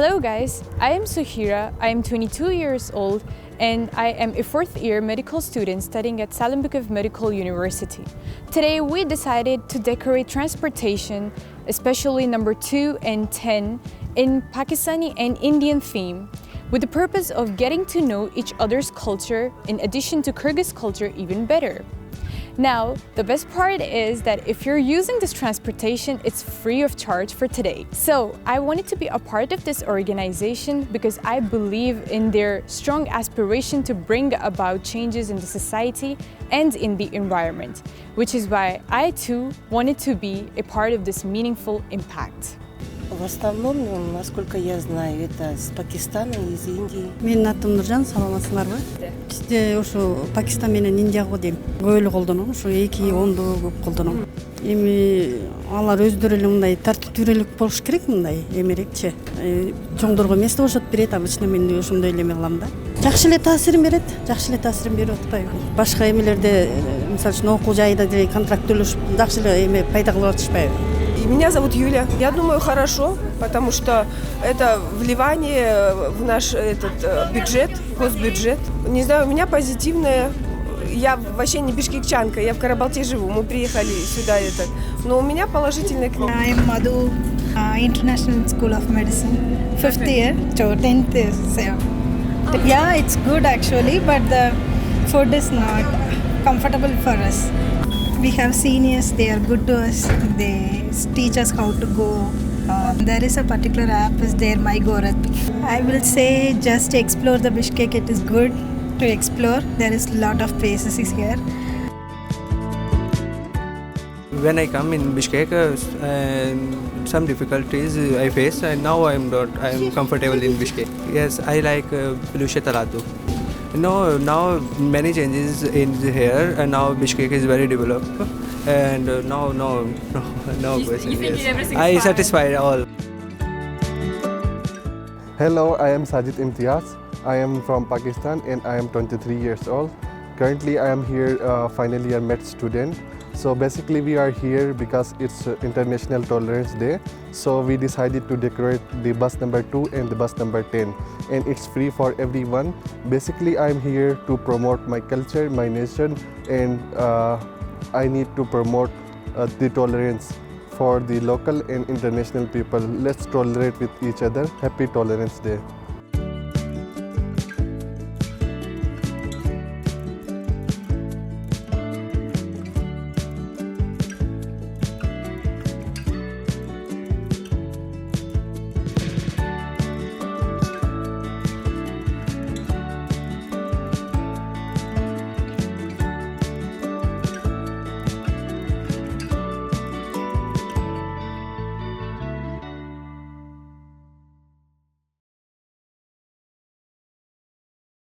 Hello guys, I am Suhira, I am 22 years old and I am a fourth year medical student studying at Bishkek Medical University. Today we decided to decorate transportation, especially number 2 and 10, in Pakistani and Indian theme, with the purpose of getting to know each other's culture in addition to Kyrgyz culture even better. Now, the best part is that if you're using this transportation, it's free of charge for today. So I wanted to be a part of this organization because I believe in their strong aspiration to bring about changes in the society and in the environment, which is why I too wanted to be a part of this meaningful impact. В основном, насколько я знаю, это с Пакистана, из Индии. Менин атым Нуржан, саламатсыңарбы? Бизде ушу Пакистан менен Индияга дейм. Көп эле колдоном, ушу эки онду көп колдоном. Эми алар өздөрү эле мындай тартиптүүрөөк болуш керек, мындай эмерекчи. Чоңдорго место бошотуп берет, обычно мен ошондой эле эме кылам да. Жакшы эле таасирин берет, жакшы эле таасирин берип атпайбы. Башка эмелерде, мисалы үчүн окуу жайда деле контракттөлөшүп, жакшы эле эме пайда кылып атышпайбы. Меня зовут Юля. Я думаю, хорошо, потому что это вливание в наш бюджет, госбюджет. Не знаю, у меня позитивное. Я вообще не бишкекчанка, я в Карабалте живу. Мы приехали сюда, но у меня положительное к ним. I am Madhu, International School of Medicine, 5th year, so 10th is yeah, it's good actually, but the food is not comfortable for us. We have seniors, they are good to us, they teach us how to go. There is a particular app, is there, My Gorath. I will say just explore the Bishkek, it is good to explore. There is a lot of places here. When I come in Bishkek, some difficulties I face, and now I am comfortable in Bishkek. Yes, I like Pelushe Talatu. No, now many changes in here, and now Bishkek is very developed, and no question. Yes. I satisfied all. Hello, I am Sajid Imtiaz. I am from Pakistan and I am 23 years old. Currently, I am here final year med student. So basically, we are here because it's International Tolerance Day. So we decided to decorate the bus number 2 and the bus number 10. And it's free for everyone. Basically, I'm here to promote my culture, my nation, and I need to promote the tolerance for the local and international people. Let's tolerate with each other. Happy Tolerance Day.